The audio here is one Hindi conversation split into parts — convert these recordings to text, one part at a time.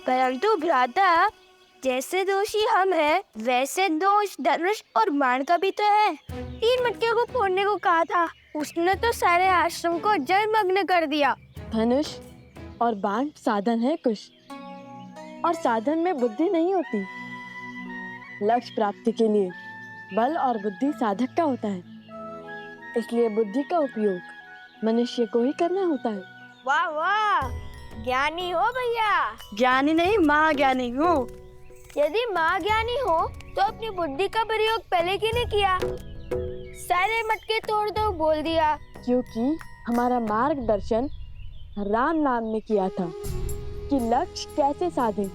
परंतु भ्राता, जैसे दोषी हम हैं, वैसे दोष धनुष और बाण का भी तो है। 3 मटके को फोड़ने को कहा था, उसने तो सारे आश्रम को जलमग्न कर दिया। धनुष और बाण साधन है कुश, और साधन में बुद्धि नहीं होती। लक्ष्य प्राप्ति के लिए बल और बुद्धि साधक का होता है, इसलिए बुद्धि का उपयोग मनुष्य को ही करना होता है। वाह वाह, ज्ञानी हो भैया। ज्ञानी नहीं, महाज्ञानी हूँ। यदि महाज्ञानी हो तो अपनी बुद्धि का प्रयोग पहले क्यों नहीं किया? सारे मटके तोड़ दो बोल दिया। क्योंकि हमारा मार्गदर्शन राम नाम ने किया था कि लक्ष्य कैसे साधें,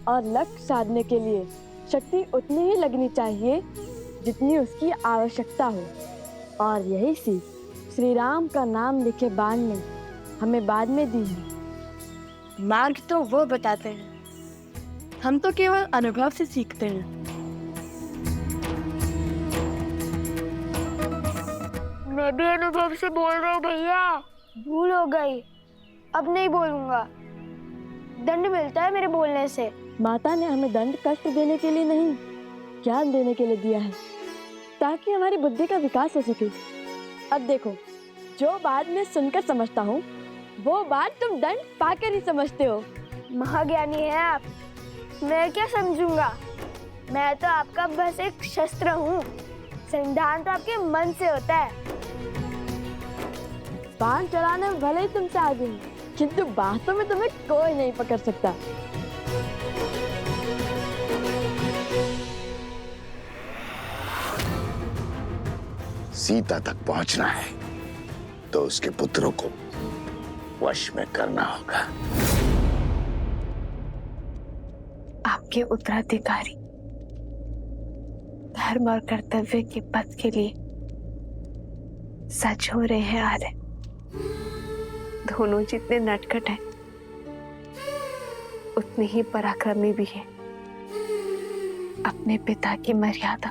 और लक्ष्य साधने के लिए शक्ति उतनी ही लगनी चाहिए जितनी उसकी आवश्यकता हो। और यही सीख श्री राम का नाम लिखे बाण ने हमें बाद में दी है। मार्ग तो वो बताते हैं, हम तो केवल अनुभव से सीखते हैं। मैं भी अनुभव से बोल रहा हूँ भैया, भूल हो गई, अब नहीं बोलूंगा। दंड मिलता है मेरे बोलने से। माता ने हमें दंड कष्ट देने के लिए नहीं, ज्ञान देने के लिए दिया है, ताकि हमारी बुद्धि का विकास हो सके। अब देखो, जो बात मैं सुनकर समझता हूँ वो बात तुम दंड पाकर ही समझते हो। महाज्ञानी है आप, मैं क्या समझूंगा? मैं तो आपका बस एक शस्त्र हूँ। संविधान तो आपके मन से होता है। बाण चलाने में भले ही तुमसे आगे हूँ, किंतु बातों में तुम्हें कोई नहीं पकड़ सकता। सीता तक पहुंचना है तो उसके पुत्रों को वश में करना होगा। आपके उत्तराधिकारी धर्म और कर्तव्य के पथ के लिए सच हो रहे हैं आर्य। दोनों जितने नटखट हैं उतने ही पराक्रमी भी हैं। अपने पिता की मर्यादा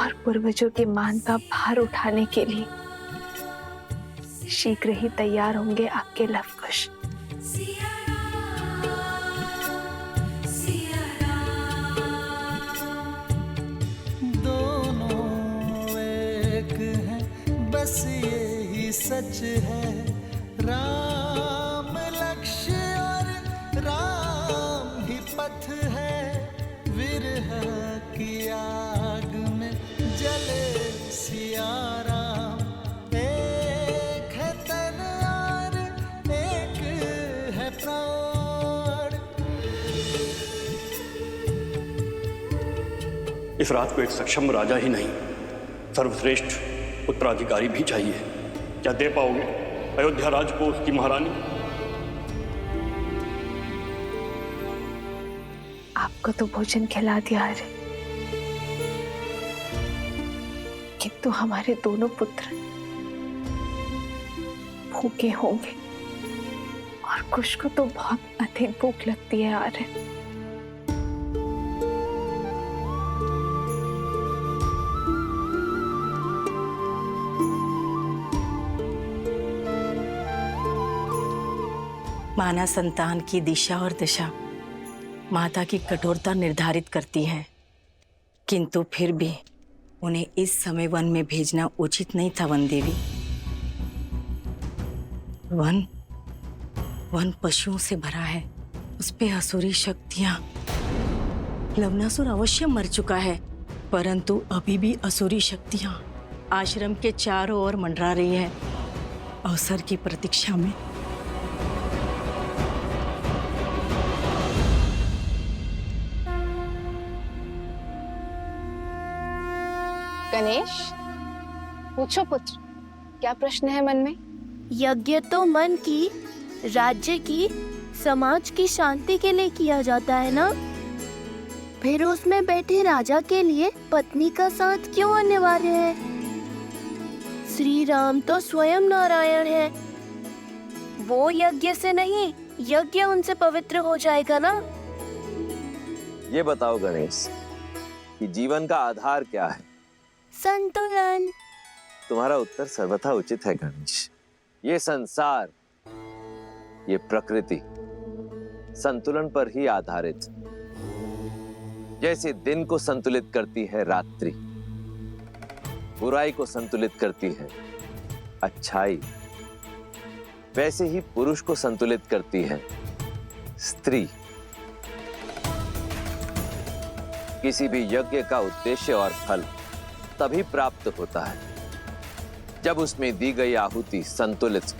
और पूर्वजों के मान का भार उठाने के लिए शीघ्र ही तैयार होंगे आपके लवकुश। दोनों एक हैं, बस यही सच है। राम लक्ष्य और राम ही पथ है। विरह की आग में जले सिया राम। एक है तन और एक है प्राण। इस रात को एक सक्षम राजा ही नहीं, सर्वश्रेष्ठ उत्तराधिकारी भी चाहिए। क्या दे पाओगे अयोध्या राज को उसकी महारानी? आपको तो भोजन खिला दिया है, किंतु हमारे दोनों पुत्र भूखे होंगे, और कुश को तो बहुत अधिक भूख लगती है आर्य। माना संतान की दिशा और दशा माता की कठोरता निर्धारित करती है, किंतु फिर भी उन्हें इस समय वन में भेजना उचित नहीं था। वन देवी, वन पशुओं से भरा है, उस पे असुरी शक्तियां। लवणासुर अवश्य मर चुका है, परंतु अभी भी असुरी शक्तियां आश्रम के चारों ओर मंडरा रही है, अवसर की प्रतीक्षा में। गणेश, पूछो पुत्र, क्या प्रश्न है मन में? यज्ञ तो मन की, राज्य की, समाज की शांति के लिए किया जाता है ना? फिर उसमें बैठे राजा के लिए पत्नी का साथ क्यों अनिवार्य है? श्री राम तो स्वयं नारायण है, वो यज्ञ से नहीं, यज्ञ उनसे पवित्र हो जाएगा ना? ये बताओ गणेश कि जीवन का आधार क्या है? संतुलन। तुम्हारा उत्तर सर्वथा उचित है गणेश। ये संसार, ये प्रकृति संतुलन पर ही आधारित। जैसे दिन को संतुलित करती है रात्रि, बुराई को संतुलित करती है अच्छाई, वैसे ही पुरुष को संतुलित करती है स्त्री। किसी भी यज्ञ का उद्देश्य और फल तभी प्राप्त होता है जब उसमें दी गई आहुति संतुलित।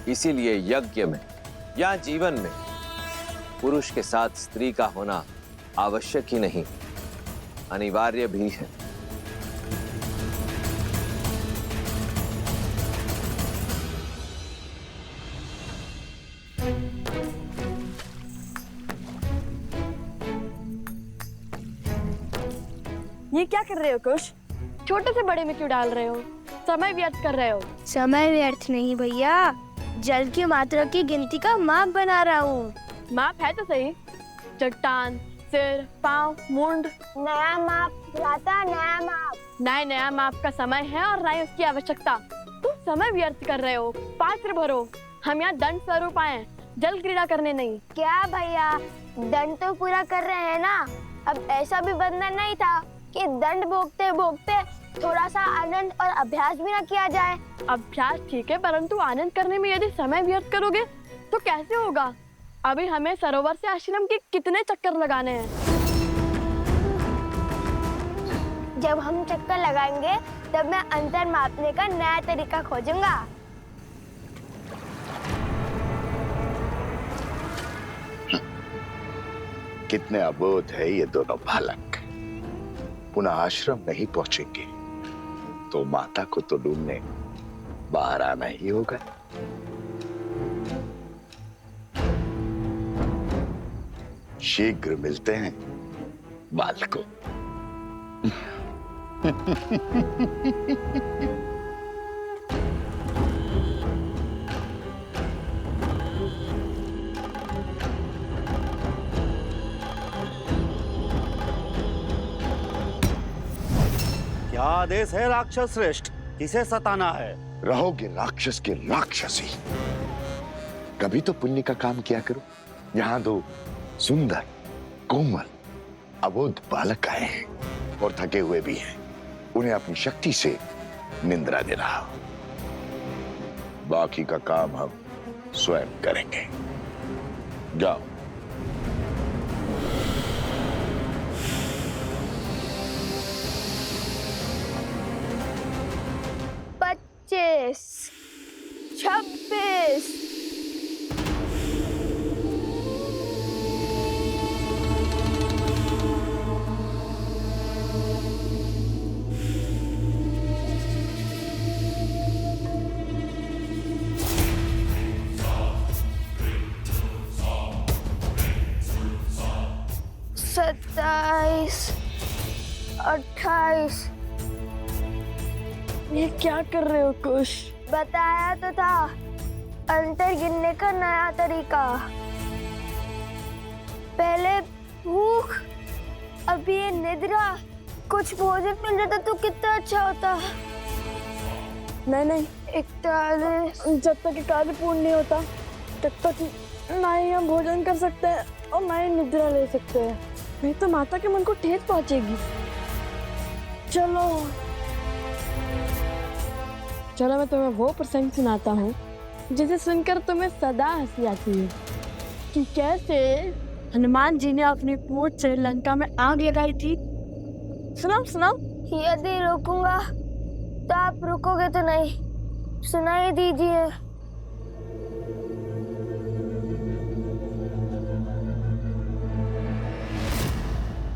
इसीलिए यज्ञ में या जीवन में पुरुष के साथ स्त्री का होना आवश्यक ही नहीं, अनिवार्य भी है। ये क्या कर रहे हो कुश? छोटे से बड़े में क्यों डाल रहे हो? समय व्यर्थ कर रहे हो। समय व्यर्थ नहीं भैया, जल की मात्रा की गिनती का माप बना रहा हूँ। माप है तो सही। चट्टान, सिर, पाँव, मुंड। नया माप लाता, नया माप। नया माप का समय है और ना ही उसकी आवश्यकता। तुम समय व्यर्थ कर रहे हो। पात्र भरो। हम यहाँ दंड स्वरूप आए, जल क्रीड़ा करने नहीं। क्या भैया, दंड तो पूरा कर रहे हैं ना। अब ऐसा भी बंधन नहीं था कि दंड भोगते भोगते थोड़ा सा आनंद और अभ्यास भी ना किया जाए। अभ्यास ठीक है, परंतु आनंद करने में यदि समय व्यर्थ करोगे तो कैसे होगा? अभी हमें सरोवर से आश्रम के कितने चक्कर लगाने हैं। जब हम चक्कर लगाएंगे तब मैं अंतर मापने का नया तरीका खोजूंगा। कितने अबोध है ये दोनों बालक। पुनः आश्रम नहीं पहुंचेंगे तो माता को तो ढूंढने बाहर आना ही होगा। शीघ्र मिलते हैं बालकों। क्या आदेश है राक्षस श्रेष्ठ? किसे सताना है? रहोगे राक्षस के राक्षसी। कभी तो पुण्य का काम किया करो। यहाँ दो सुंदर कोमल अबोध बालक आए हैं और थके हुए भी हैं। उन्हें अपनी शक्ति से निंद्रा दे रहा हूं। बाकी का काम हम स्वयं करेंगे। जाओ। पच्चीस, 26, सत्ताईस, 28। ये क्या कर रहे हो कुश? बताया तो था, अंतर गिनने का नया तरीका। पहले भूख, अब ये निद्रा। कुछ भोजन मिल जाता तो कितना अच्छा होता। नहीं, 41। जब तक कार्य पूर्ण नहीं होता तब तक ना ही हम भोजन कर सकते हैं और ना ही निद्रा ले सकते हैं। नहीं तो माता के मन को ठेस पहुंचेगी। चलो मैं तुम्हें वो प्रसंग सुनाता हूँ जिसे सुनकर तुम्हें सदा हंसी आती है कि कैसे हनुमान जी ने अपनी पूंछ से लंका में आग लगाई थी। सुनाओ। यदि रोकूंगा तो आप रुकोगे तो नहीं। सुनाई दीजिए।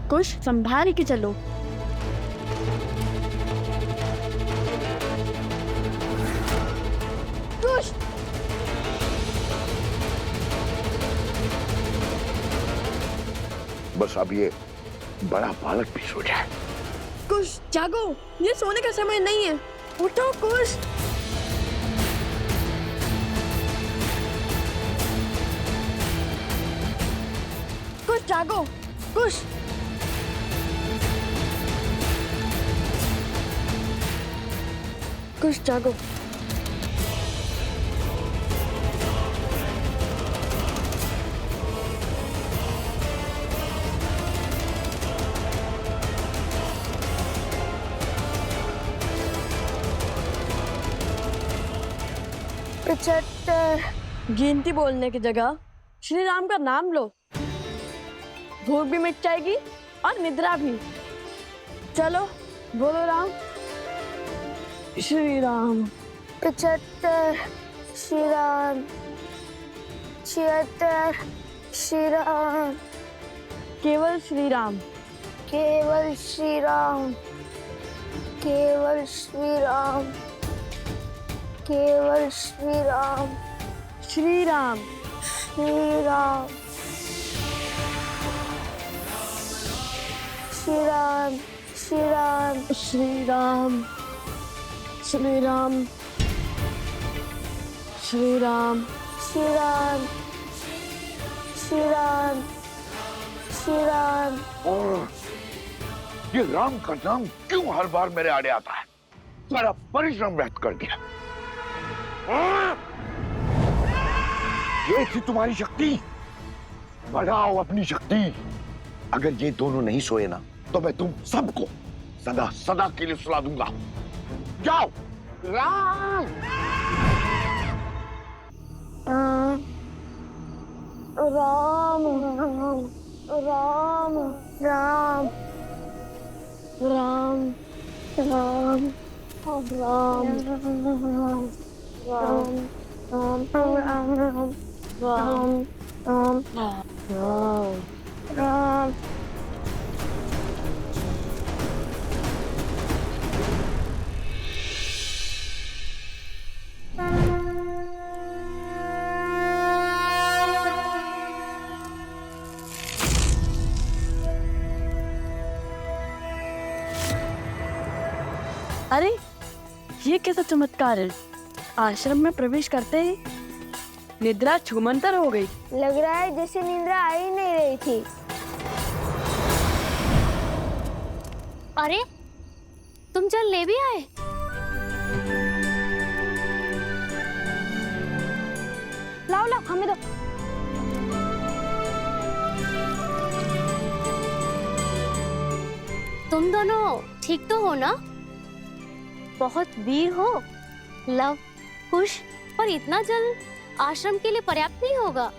कुछ संभाल के चलो। कुश, बस अब ये बड़ा बालक भी सो जाए। कुश जागो, ये सोने का समय नहीं है। उठो कुश। कुश जागो, कुश। कुश जागो। 75। गिनती बोलने की जगह श्री राम का नाम लो, भूख भी मिट जाएगी और निद्रा भी। चलो बोलो राम। श्री राम। 75 श्री राम। 76 श्री राम। केवल श्री राम। केवल श्री राम। केवल श्री राम। केवल श्री राम। श्री राम। श्री राम। श्री राम। श्री राम। श्री राम। श्री राम। श्री राम। श्री राम। श्री राम। श्री राम। और ये राम का नाम क्यों हर बार मेरे आड़े आता है? सारा परिश्रम व्यर्थ कर दिया। ये थी तुम्हारी शक्ति, बढ़ाओ अपनी शक्ति। अगर ये दोनों नहीं सोए ना तो मैं तुम सबको सदा सदा के लिए सुला दूंगा। जाओ। राम। राम। राम। राम। राम। राम। राम। राम। अरे ये कैसा चमत्कार है? आश्रम में प्रवेश करते ही निद्रा छूमंतर हो गई। लग रहा है जैसे निद्रा आ ही नहीं रही थी। अरे तुम जल ले भी आए? लाओ लाओ हमें दो। तुम दोनों ठीक तो हो ना? बहुत वीर हो। लव, कुश, पर इतना जल आश्रम के लिए पर्याप्त नहीं होगा,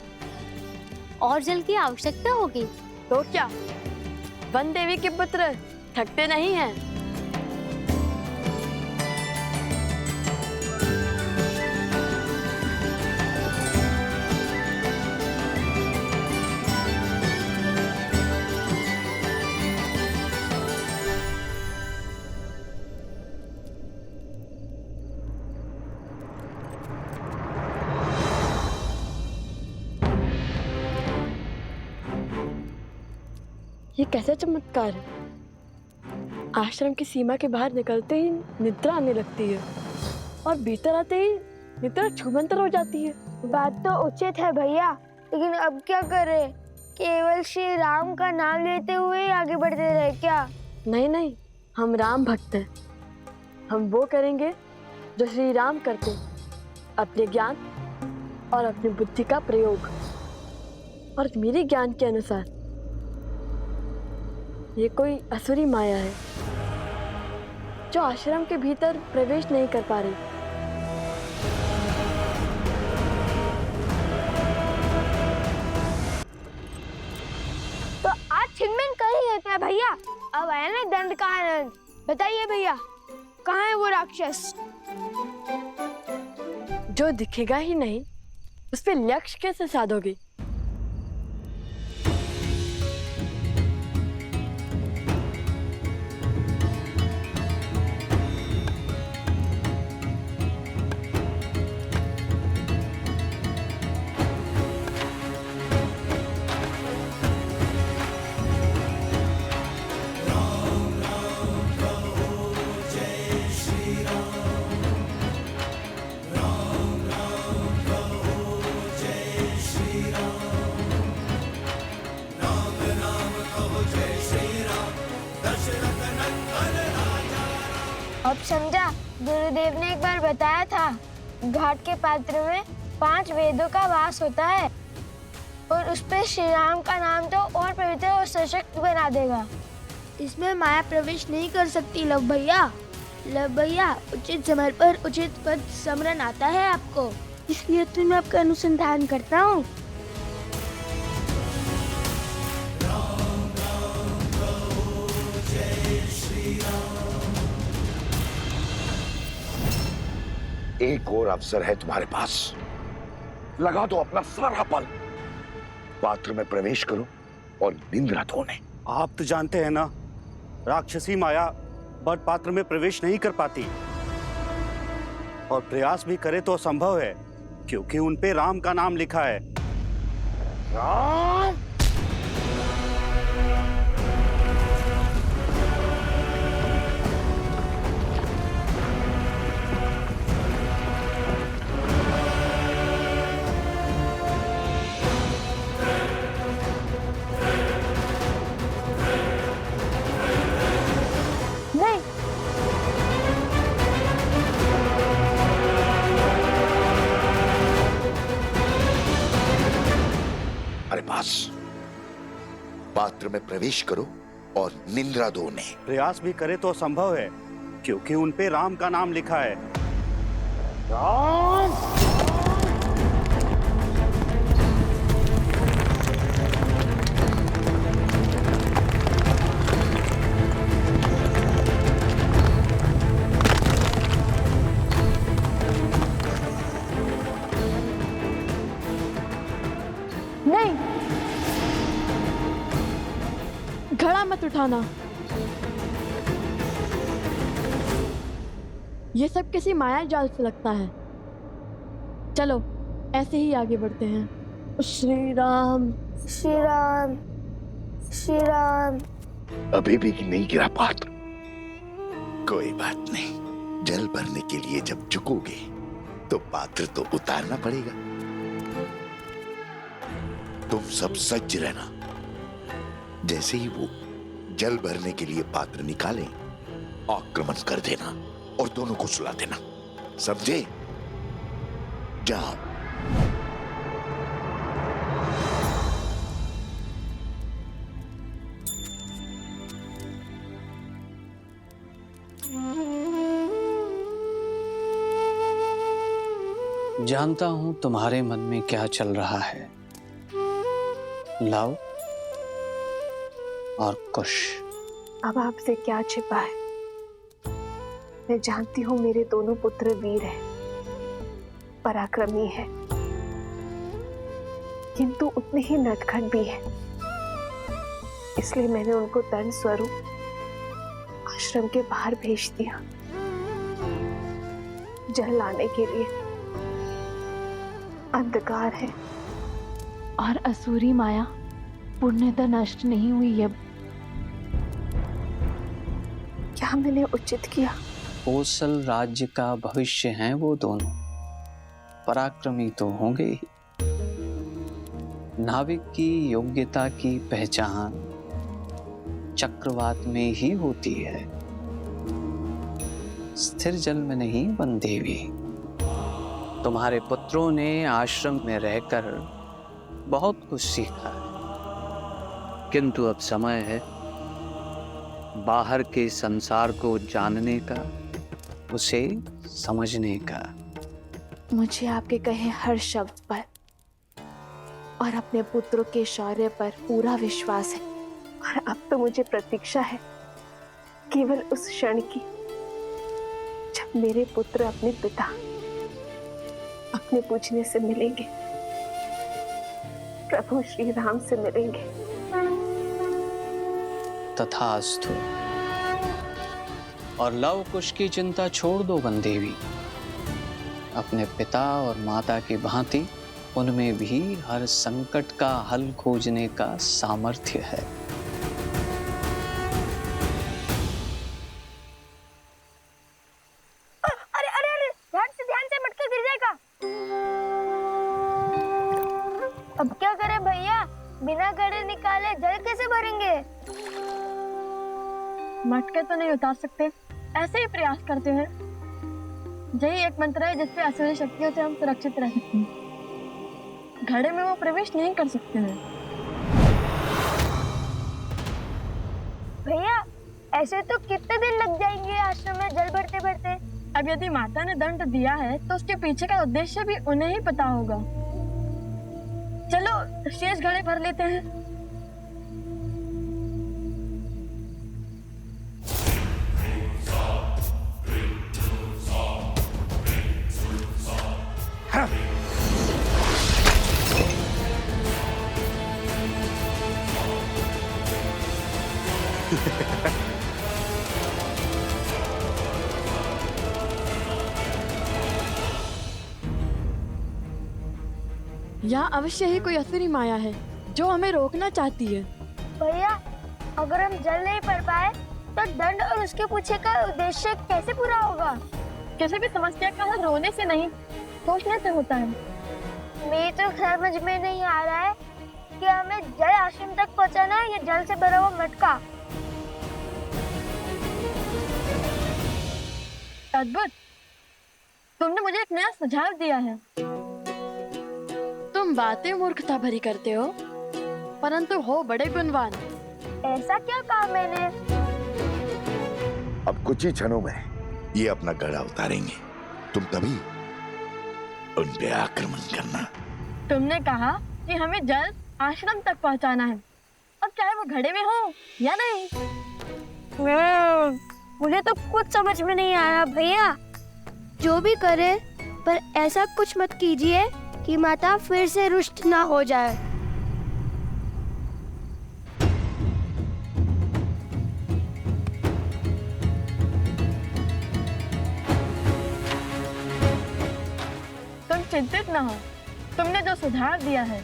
और जल की आवश्यकता होगी। तो क्या वन देवी के पुत्र थकते नहीं हैं? ये कैसा चमत्कार है? आश्रम की सीमा के बाहर निकलते ही निद्रा आने लगती है और भीतर आते ही निद्रा छूमंतर हो जाती है। बात तो उचित है भैया, लेकिन अब क्या करें? केवल श्री राम का नाम लेते हुए आगे बढ़ते रहे क्या? नहीं नहीं, हम राम भक्त हैं। हम वो करेंगे जो श्री राम करते, अपने ज्ञान और अपनी बुद्धि का प्रयोग। और मेरे ज्ञान के अनुसार ये कोई असुरी माया है जो आश्रम के भीतर प्रवेश नहीं कर पा रही। तो आज छिनबिन कर ही देते हैं भैया। अब आया ना दंड का आनंद। बताइए भैया, कहाँ है वो राक्षस? जो दिखेगा ही नहीं उस पे लक्ष्य कैसे साधोगे? अब समझा, गुरुदेव ने एक बार बताया था घाट के पात्र में 5 वेदों का वास होता है और उस पे श्री राम का नाम तो और पवित्र और सशक्त बना देगा। इसमें माया प्रवेश नहीं कर सकती लव भैया। लव भैया, उचित समय पर उचित पद स्मरण आता है आपको। इसलिए तो मैं आपका अनुसंधान करता हूँ। एक और अवसर है तुम्हारे पास, लगा दो अपना सारा बल, पात्र में प्रवेश करो और निंद्रा धोने। आप तो जानते हैं ना, राक्षसी माया बड़ पात्र में प्रवेश नहीं कर पाती, और प्रयास भी करे तो असंभव है, क्योंकि उन पे राम का नाम लिखा है। राम! नहीं, अरे पास, पात्र में प्रवेश करो और निंद्रा धोने। प्रयास भी करे तो असंभव है, क्योंकि उन पे राम का नाम लिखा है। राम! नहीं, घड़ा मत उठाना। ये सब किसी माया जाल से लगता है। चलो ऐसे ही आगे बढ़ते हैं। श्री राम, श्री राम, श्री राम। अभी भी नहीं गिरा पात्र। कोई बात नहीं, जल भरने के लिए जब झुकोगे तो पात्र तो उतारना पड़ेगा। तुम सब सज्ज रहना, जैसे ही वो जल भरने के लिए पात्र निकालें, आक्रमण कर देना और दोनों को सुला देना, समझे? जाओ। जानता हूं तुम्हारे मन में क्या चल रहा है, लव और कुश। अब आपसे क्या छिपा है? मैं जानती हूँ मेरे दोनों पुत्र वीर हैं, पराक्रमी हैं, किंतु उतने ही नटखट भी हैं। इसलिए मैंने उनको दंड स्वरूप आश्रम के बाहर भेज दिया, जल लाने के लिए। अंधकार है और असुरी माया पूर्णतः नष्ट नहीं हुई है। क्या मैंने उचित किया? कोसल राज्य का भविष्य हैं वो दोनों, पराक्रमी तो होंगे ही। नाविक की योग्यता की पहचान चक्रवात में ही होती है, स्थिर जल में नहीं बंदेवी। तुम्हारे पुत्रों ने आश्रम में रहकर बहुत कुछ सीखा है, किंतु अब समय है बाहर के संसार को जानने का, उसे समझने का। मुझे आपके कहे हर शब्द पर और अपने पुत्रों के शौर्य पर पूरा विश्वास है, और अब तो मुझे प्रतीक्षा है केवल उस क्षण की जब मेरे पुत्र अपने पिता, अपने पूजने से मिलेंगे, प्रभु श्री राम से मिलेंगे। तथास्तु। और लव कुश की चिंता छोड़ दो बंदेवी। अपने पिता और माता की भांति उनमें भी हर संकट का हल खोजने का सामर्थ्य है। अरे अरे अरे, ध्यान से मटका गिर जाएगा। अब क्या करें भैया, बिना घड़े निकाले जल कैसे भरेंगे? मटके तो नहीं उतार सकते, ऐसे ही प्रयास करते हैं। यही एक मंत्र है जिससे असुरी शक्तियों से हम सुरक्षित रह सकते हैं। घड़े में वो प्रवेश नहीं कर सकते हैं। भैया ऐसे तो कितने दिन लग जाएंगे आश्रम में जल भरते भरते? अब यदि माता ने दंड दिया है तो उसके पीछे का उद्देश्य भी उन्हें ही पता होगा। चलो शेष घड़े भर लेते हैं। यहाँ अवश्य ही कोई असुरी माया है जो हमें रोकना चाहती है। भैया, अगर हम जल नहीं पढ़ पाए तो दंड और उसके पीछे का उद्देश्य कैसे पूरा होगा? किसी भी समस्या का हल रोने से नहीं, सोचने से होता है। मेरी तो समझ में नहीं आ रहा है कि हमें जल आश्रम तक पहुंचाना है या जल से भरा हुआ मटका। अद्भुत, तुमने मुझे एक नया सुझाव दिया है। तुम बातें मूर्खता भरी करते हो, परंतु हो बड़े गुणवान। ऐसा क्या कहा मैंने? अब कुछ ही क्षणों में ये अपना गड़ा उतारेंगे, तुम तभी उन पे आक्रमण करना। तुमने कहा कि हमें जल आश्रम तक पहुंचाना है, अब चाहे वो घड़े में हो या नहीं। मुझे तो कुछ समझ में नहीं आ रहा भैया। जो भी करे, पर ऐसा कुछ मत कीजिए कि माता फिर से रुष्ट ना हो जाए। तुम चिंतित न हो, तुमने जो सुझाव दिया है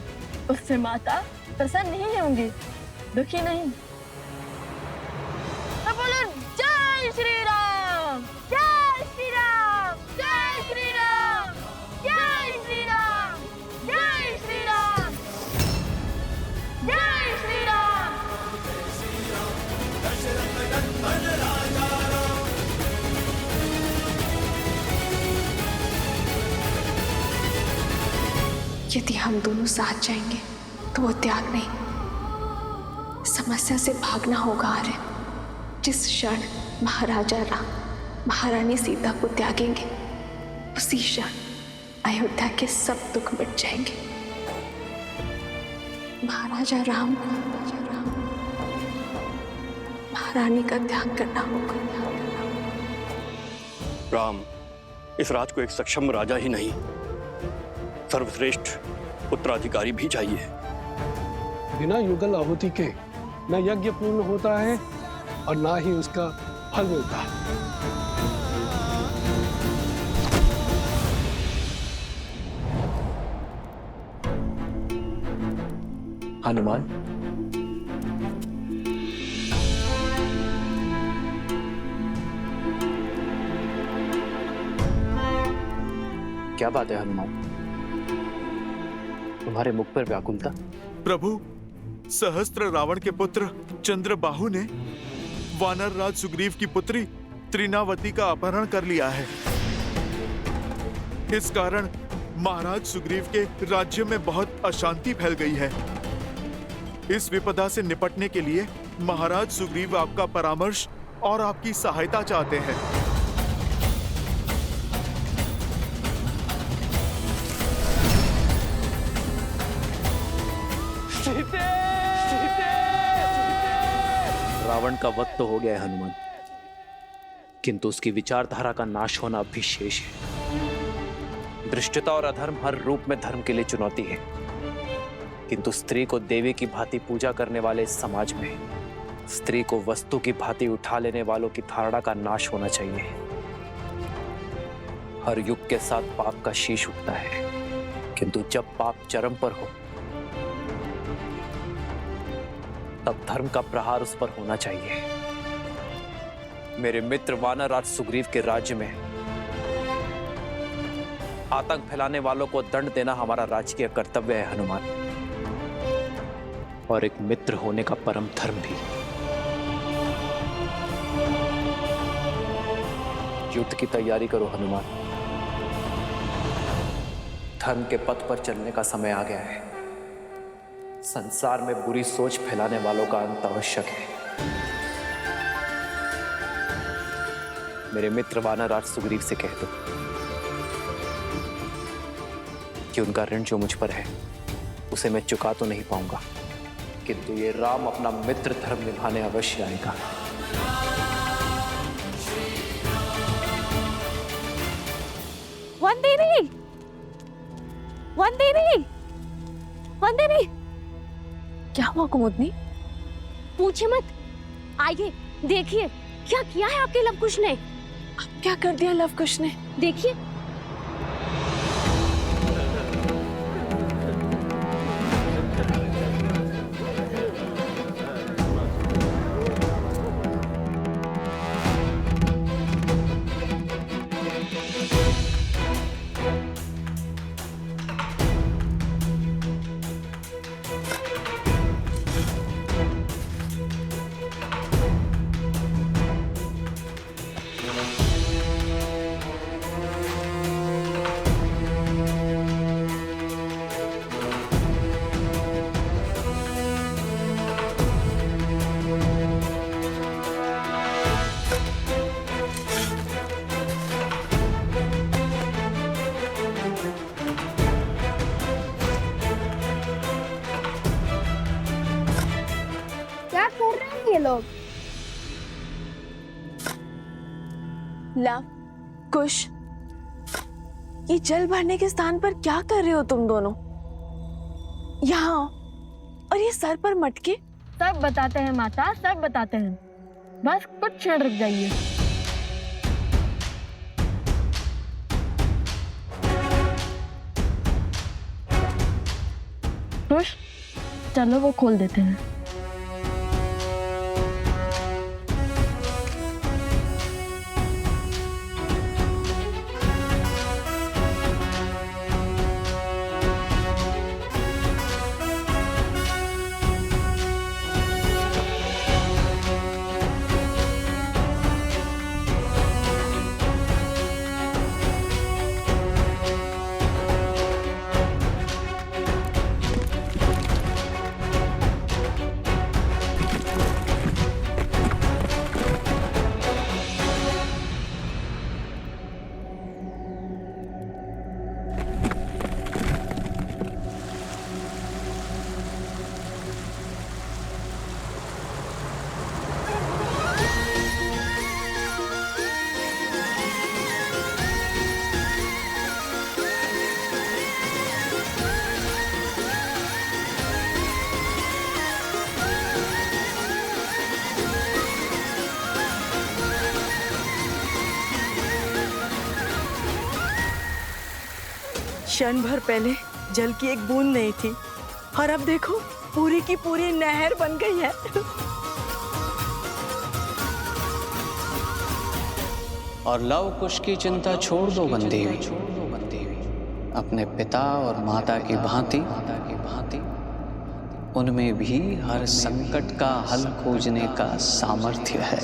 उससे माता प्रसन्न नहीं होंगी, दुखी नहीं। तो बोलो जय श्री राम, जय श्री राम, जय श्री राम, जय श्री राम, जय श्री राम, जय श्री राम। यदि हम दोनों साथ जाएंगे तो वो त्याग नहीं, समस्या से भागना होगा। आर्य, जिस क्षण महाराजा राम महारानी सीता को त्यागेंगे, उसी क्षण अयोध्या के सब दुख मिट जाएंगे। महाराजा राम महारानी का त्याग करना होगा। राम इस राज को एक सक्षम राजा ही नहीं, सर्वश्रेष्ठ उत्तराधिकारी भी चाहिए। बिना युगल आहुति के न यज्ञ पूर्ण होता है और ना ही उसका फल मिलता है। हनुमान, क्या बात है हनुमान, तुम्हारे मुख पर व्याकुलता? प्रभु, सहस्त्र रावण के पुत्र चंद्रबाहु ने वानर राज सुग्रीव की पुत्री त्रिनावती का अपहरण कर लिया है। इस कारण महाराज सुग्रीव के राज्य में बहुत अशांति फैल गई है। इस विपदा से निपटने के लिए महाराज सुग्रीव आपका परामर्श और आपकी सहायता चाहते हैं। रावण का वध तो हो गया है हनुमान, किंतु उसकी विचारधारा का नाश होना अभी शेष है। दृष्टता और अधर्म हर रूप में धर्म के लिए चुनौती है, किंतु स्त्री को देवी की भांति पूजा करने वाले इस समाज में स्त्री को वस्तु की भांति उठा लेने वालों की धारणा का नाश होना चाहिए। हर युग के साथ पाप का शीश उठता है, किंतु जब पाप चरम पर हो तब धर्म का प्रहार उस पर होना चाहिए। मेरे मित्र वानर राज सुग्रीव के राज्य में आतंक फैलाने वालों को दंड देना हमारा राजकीय कर्तव्य है हनुमान, और एक मित्र होने का परम धर्म भी। युद्ध की तैयारी करो हनुमान, धर्म के पथ पर चलने का समय आ गया है। संसार में बुरी सोच फैलाने वालों का अंत आवश्यक है। मेरे मित्र वानरराज सुग्रीव से कह दो कि उनका ऋण जो मुझ पर है उसे मैं चुका तो नहीं पाऊंगा, किंतु ये राम अपना मित्र धर्म निभाने अवश्य आएगा। वंदिनी, वंदिनी, वंदिनी, क्या हुआ कुमुदनी? पूछे मत, आइए देखिए क्या किया है आपके लवकुश ने। अब क्या कर दिया लवकुश ने? देखिए। ये लोग लव कुश, ये जल भरने के स्थान पर क्या कर रहे हो तुम दोनों? यहाँ और ये सर पर मटके। सब बताते हैं माता, सब बताते हैं, बस कुछ क्षण रुक जाइए। कुश, चलो वो खोल देते हैं। क्षण भर पहले जल की एक बूंद नहीं थी और अब देखो पूरी की पूरी नहर बन गई है। और लव कुश की चिंता छोड़ दो बंदी हुई, अपने पिता और माता की भांति उनमें भी हर संकट का हल खोजने का सामर्थ्य है।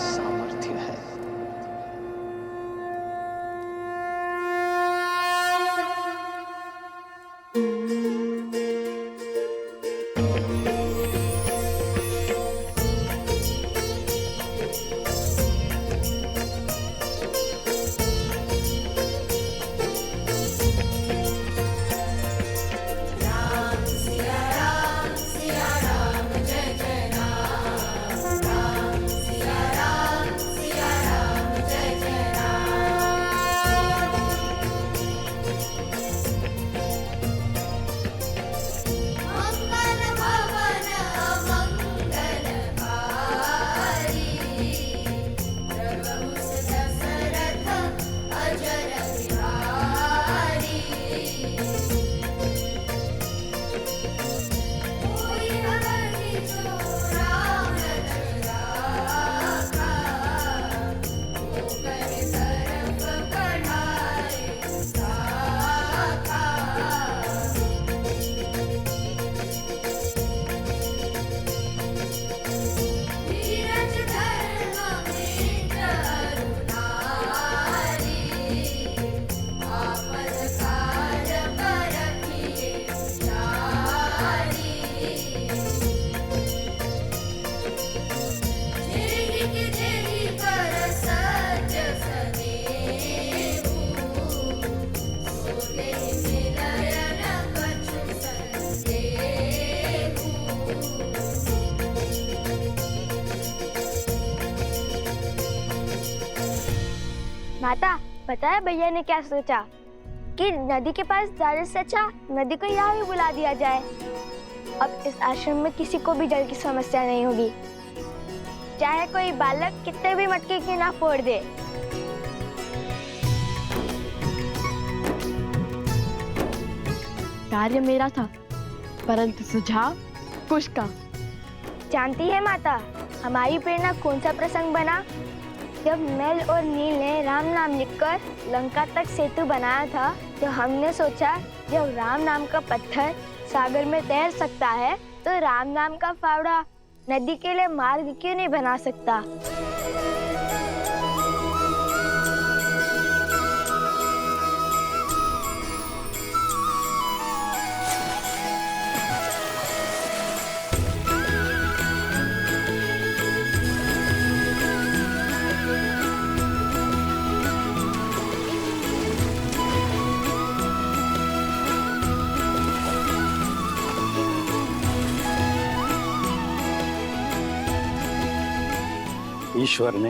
माता, पता है भैया ने क्या सोचा कि नदी के पास जाने से अच्छा नदी को यहाँ ही बुला दिया जाए। अब इस आश्रम में किसी को भी जल की समस्या नहीं होगी, चाहे कोई बालक कितने भी मटके की ना फोड़ दे। कार्य मेरा था, परंतु सुझाव कुश का। जानती है माता, हमारी प्रेरणा कौन सा प्रसंग बना? जब नल और नील ने राम नाम लिखकर लंका तक सेतु बनाया था, तो हमने सोचा जब राम नाम का पत्थर सागर में तैर सकता है, तो राम नाम का फावड़ा नदी के लिए मार्ग क्यों नहीं बना सकता? ईश्वर ने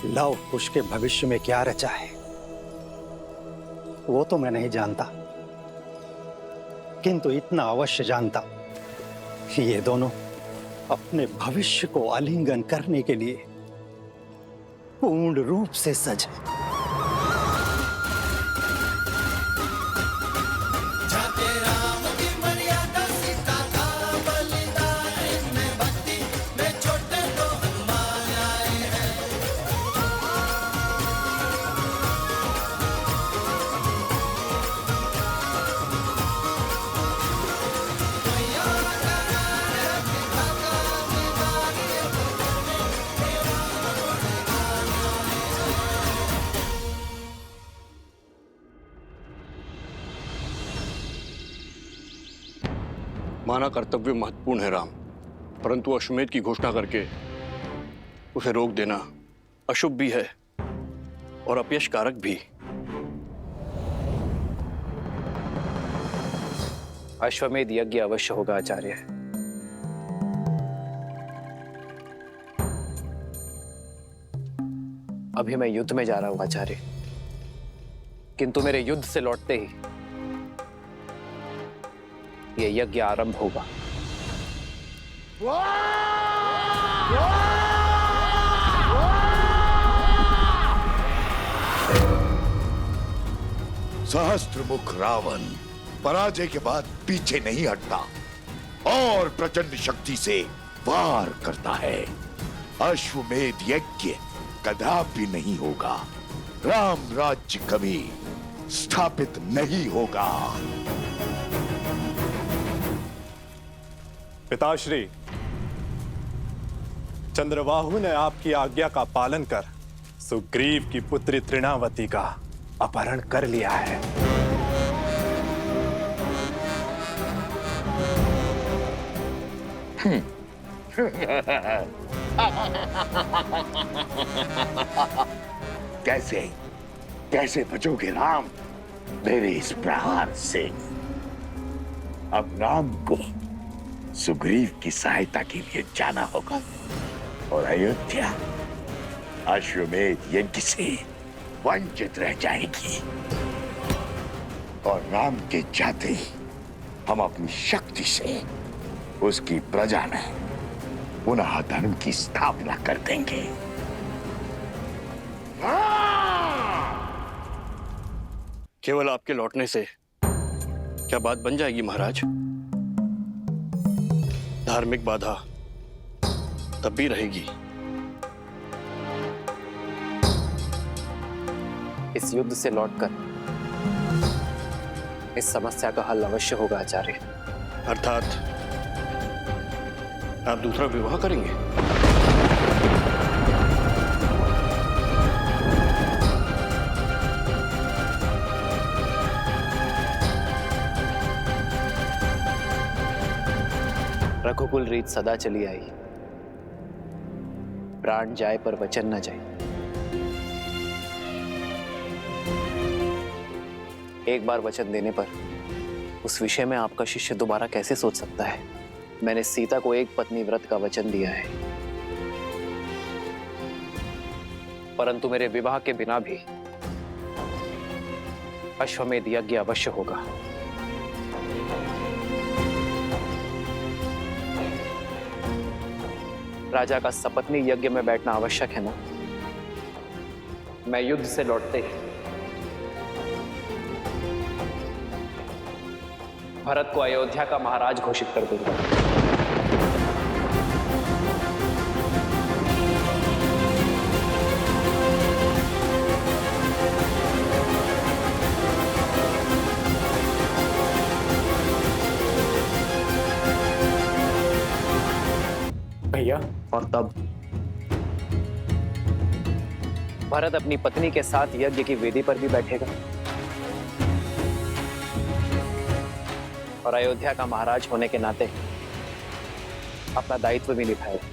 लव कुश के भविष्य में क्या रचा है वो तो मैं नहीं जानता, किंतु इतना अवश्य जानता कि ये दोनों अपने भविष्य को आलिंगन करने के लिए पूर्ण रूप से सजे। माना कर्तव्य महत्वपूर्ण है राम, परंतु अश्वमेध की घोषणा करके उसे रोक देना अशुभ भी है और अपयश कारक भी। अश्वमेध यज्ञ अवश्य होगा आचार्य। अभी मैं युद्ध में जा रहा हूं आचार्य, किंतु मेरे युद्ध से लौटते ही ये यज्ञ आरंभ होगा। सहस्त्रमुख रावण पराजय के बाद पीछे नहीं हटता और प्रचंड शक्ति से वार करता है। अश्वमेध यज्ञ कदापि नहीं होगा, राम राज्य कभी स्थापित नहीं होगा। पिताश्री, चंद्रबाहु ने आपकी आज्ञा का पालन कर सुग्रीव की पुत्री तृणावती का अपहरण कर लिया है। कैसे कैसे बचोगे राम मेरे इस प्रहार से? अब राम को सुग्रीव की सहायता के लिए जाना होगा और अयोध्या अश्वमेध यज्ञ से वंचित रह जाएगी। और राम के जाते ही हम अपनी शक्ति से उसकी प्रजा में पुनः धर्म की स्थापना कर देंगे। केवल आपके लौटने से क्या बात बन जाएगी महाराज? धार्मिक बाधा तब भी रहेगी। इस युद्ध से लौटकर इस समस्या का हल अवश्य होगा आचार्य। अर्थात आप दूसरा विवाह करेंगे? रघुकुल रीत सदा चली आई, प्राण जाए पर वचन न जाए। एक बार वचन देने पर उस विषय में आपका शिष्य दोबारा कैसे सोच सकता है? मैंने सीता को एक पत्नी व्रत का वचन दिया है। परंतु मेरे विवाह के बिना भी अश्वमेध यज्ञ अवश्य होगा। राजा का सपत्नी यज्ञ में बैठना आवश्यक है ना? मैं युद्ध से लौटते ही भरत को अयोध्या का महाराज घोषित कर दूंगा। भैया, और तब भरत अपनी पत्नी के साथ यज्ञ की वेदी पर भी बैठेगा और अयोध्या का महाराज होने के नाते अपना दायित्व भी निभाएगा।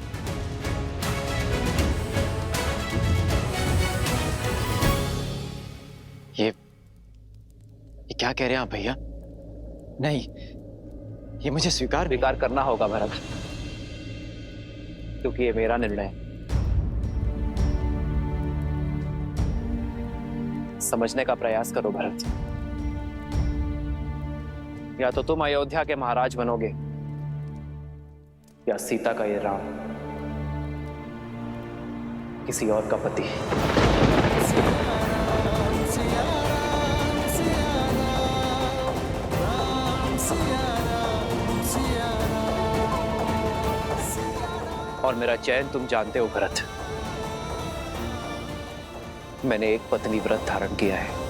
ये क्या कह रहे हैं आप भैया? नहीं, ये मुझे स्वीकार करना होगा भरत, क्योंकि ये मेरा निर्णय है। समझने का प्रयास करो भरत। या तो तुम अयोध्या के महाराज बनोगे या सीता का ये राम किसी और का पति। और मेरा चयन तुम जानते हो भरत। मैंने एक पत्नी व्रत धारण किया है।